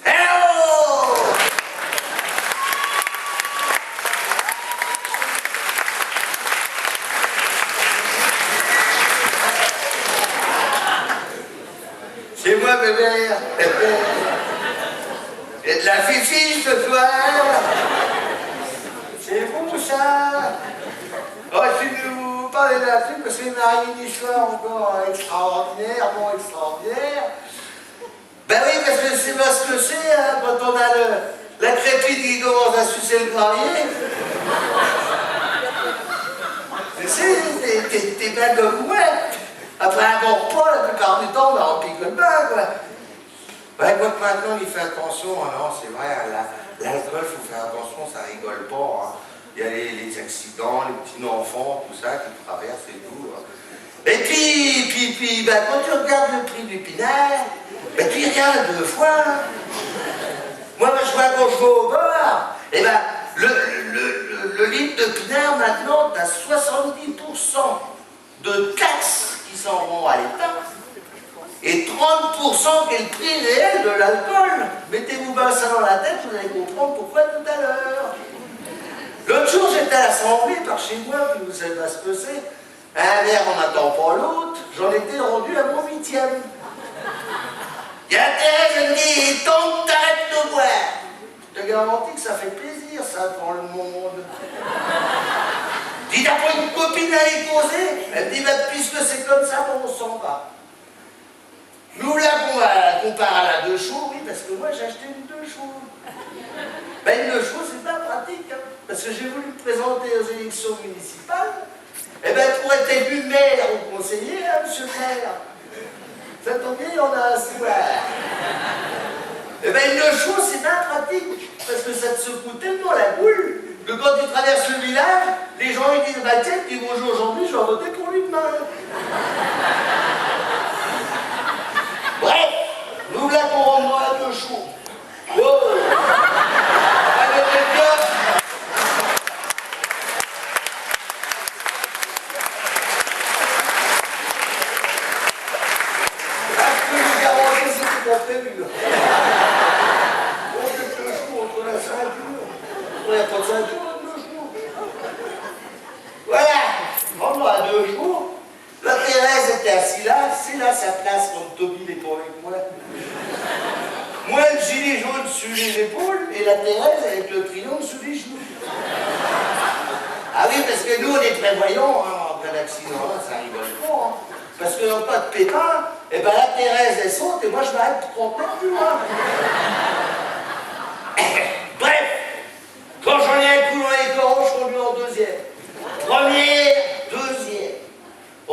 Hello! C'est moi, bébé. Et de la fifi ce soir. C'est bon, ça. Oh, je vais vous parler de la truc parce qu'il m'a arrivé une histoire encore extraordinairement extraordinaire. Ben oui, parce que c'est pas ce que c'est, hein, quand on a la crépite qui commence à sucer le gravier. T'es bien comme moi. Après un bon repas, la plupart du temps, on pique pas, quoi. Ben, quoi que maintenant, il fait attention, hein, non, c'est vrai, l'alcool, il faut faire attention, ça rigole pas. Hein. Il y a les accidents, les petits enfants, tout ça, qui traversent et tout. Hein. Et puis, ben, quand tu regardes le prix du pinard, ben, tu y regardes 2 fois. Hein. Moi, je vois quand je vais au bar, et ben, le litre de pinard, maintenant, t'as 70% de taxes qui s'en vont à l'État. Et 30% qui est le prix réel de l'alcool. Mettez-vous bien ça dans la tête, vous allez comprendre pourquoi tout à l'heure. L'autre jour, j'étais à l'Assemblée par chez moi, puis vous savez pas ce que c'est. Un verre, on n'attend pas l'autre. J'en étais rendu à mon 8e. Il y a Thérèse, elle me dit, tant que t'arrêtes de boire. Je te garantis que ça fait plaisir, ça, pour le monde. Dis, t'as pas une copine à les poser? Elle me dit, bah, puisque c'est comme ça, bon, on s'en va. Nous, là, on compare à la 2 chevaux, oui, parce que moi, j'ai acheté une 2 chevaux. Ben, une 2 chevaux, c'est pas pratique, hein, parce que j'ai voulu me présenter aux élections municipales. Eh ben, pour être élu maire ou conseiller, hein, monsieur le maire, ça tombe bien, on a un soir. Eh ben, une 2 chevaux, c'est pas pratique, parce que ça te secoue tellement la boule, que quand tu traverses le village, les gens ils disent, bah tiens, tu dis bonjour aujourd'hui, je vais voter pour lui demain. Bref, nous là pour rendre à 2 chevaux. Oh. Allez, les gars. Je peux vous garantir, c'était pas prévu. On fait 2 chevaux entre la ceinture. Il n'y a pas de ceinture, 2 chevaux. Voilà, rendre à 2 chevaux. La Thérèse était assise là, c'est là sa place quand Toby n'est pas avec moi. Moi, le gilet jaune sur les épaules et la Thérèse avec le crayon sous les genoux. Ah oui, parce que nous, on est prévoyants, hein, en cas d'accident, hein, ça rigole pas. Hein. Parce que dans pas de pépin, eh ben la Thérèse, elle saute et moi, je m'arrête pour 30 mètres plus loin. Bref, quand j'en ai un coup dans les corons, je conduis en 2e. Première, 2e.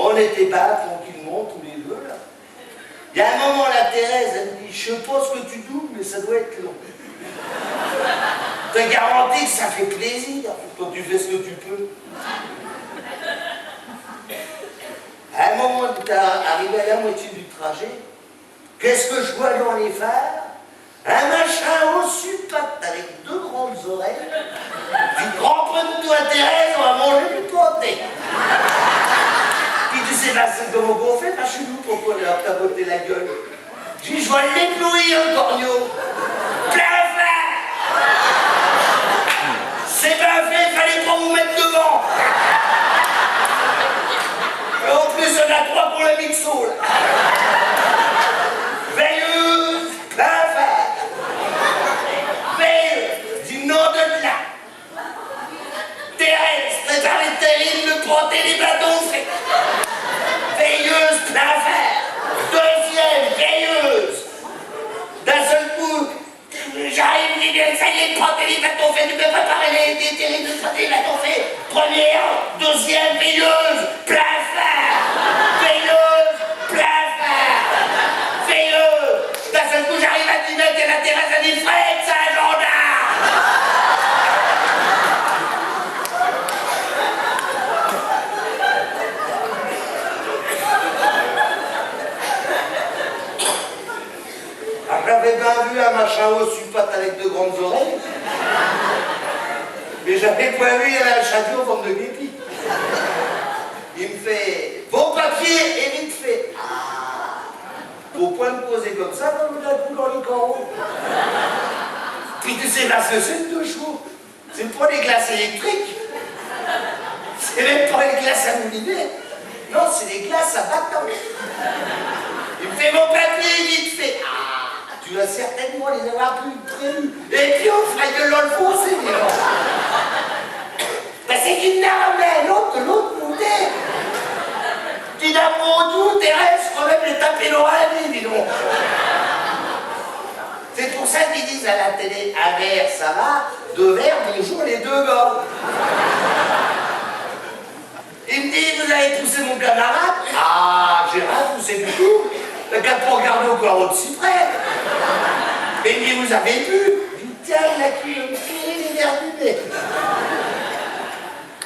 On était pas tranquillement tous les deux là. Il y a un moment, la Thérèse, elle me dit, je sais pas ce que tu doubles, mais ça doit être long. T'as garanti que ça fait plaisir quand tu fais ce que tu peux. À un moment, t'es arrivé à la moitié du trajet, qu'est-ce que je vois dans les phares? Un machin au supate avec 2 grandes oreilles. Du grand peu de toi, Thérèse, on va manger du pâté. Puis tu sais, c'est comment on fait, pas chez nous, pour leur tapoter la gueule. Je dis, je vais l'éblouir, le corneau. Plein fer. C'est bien fait, fallait pas vous mettre devant. Et en plus, on a 3 pour le mixo, là. Veilleuse, plein fer. Veilleuse, du nom de là. Thérèse, prépare les terribles, le pâté, les bâtons faits. Veilleuse, plein fer. 2e, veilleuse. D'un seul coup, j'arrive, ça y est, le pâté, les bâtons faits, tu peux préparer les terribles, le pâté, les bâtons faits. 1e, 2e, veilleuse, plein fer. Veilleuse, plein fer. Veilleuse. D'un seul coup, j'arrive à 10 mètres et la Thérèse a dit, Fred, c'est un gendarme. J'avais bien vu un machin au supate avec 2 grandes oreilles, mais j'avais pas vu un château en forme de guépi. Il me fait vos papiers et vite fait. Ah, au point de poser comme ça, comme d'un coup dans les corps. haut. Puis tu sais parce que c'est de chaud. C'est pas des glaces électriques. C'est même pas des glaces à moulinet. Non, c'est des glaces à bâton. Il me fait mon papier vite fait. Ah, tu vas certainement les avoir plus prévus. Et puis on fera que l'enfoncer, mais non. Ben c'est qu'une narmée, l'autre de l'autre côté. Tu n'as pas tout, Thérèse, quand même les taper l'oreille, dis donc. C'est pour ça qu'ils disent à la télé, un verre, ça va, deux verres, bonjour les deux gars. Il me dit, vous avez poussé mon camarade? Ah, j'ai rien poussé du tout. Le gars pour regarder au carreau de cyprès. Et il me dit, vous avez bu? Je dis, tiens, il a cru me tirer les verres du nez.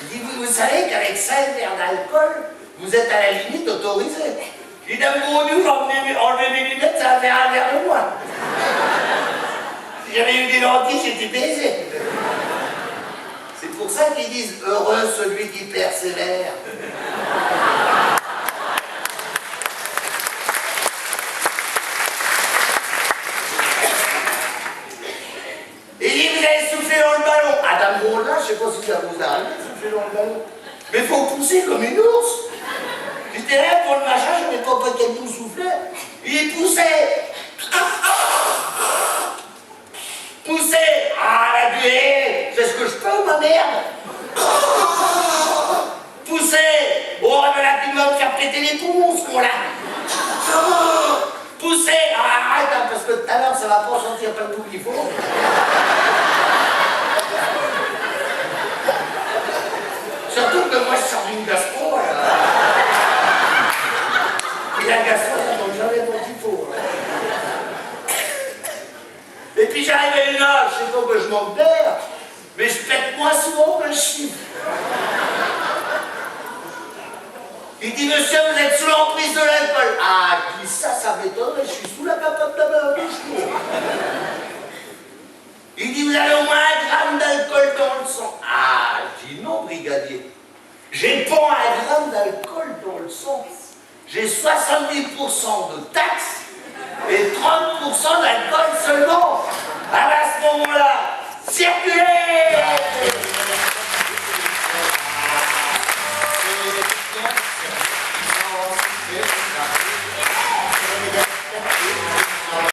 Il dit, vous savez qu'avec 5 verres d'alcool, vous êtes à la limite autorisé. Il dit, mon Dieu, enlever mes lunettes, ça va faire un verre de moins. Si j'avais eu des lentilles, j'étais baisé. C'est pour ça qu'ils disent heureux celui qui persévère. Et il dit, vous avez soufflé dans le ballon. Adam Rollin, je ne sais pas si ça vous arrive, souffler dans le ballon. Mais il faut pousser comme une ours. J'étais là pour le machin, je n'avais pas qu'elle nous soufflait. Il poussait. Poussez! Ah, la buée! C'est ce que je peux, ma merde! Poussez! Oh, mais là, tu vas me faire péter les poumons, ce con-là! Poussez! Ah, arrête, hein, parce que tout à l'heure, ça va pas sentir pas le coup qu'il faut. Surtout que moi, je sors d'une gastro, là. Et la gastro, ça tombe jamais bon qu'il faut. Et puis j'arrive à une âge, je sais pas que je manque d'air, mais je pète moins souvent que je chiffre. Il dit, monsieur, vous êtes sous l'emprise de l'alcool. Ah, je dis ça m'étonne, je suis sous la capote de ma bouche. Il dit, vous avez au moins 1 gramme d'alcool dans le sang. Ah, je dis non, brigadier. J'ai pas 1 gramme d'alcool dans le sang. J'ai 70% de taxes et 30% d'alcool seulement. Alors à ce moment-là, circulez!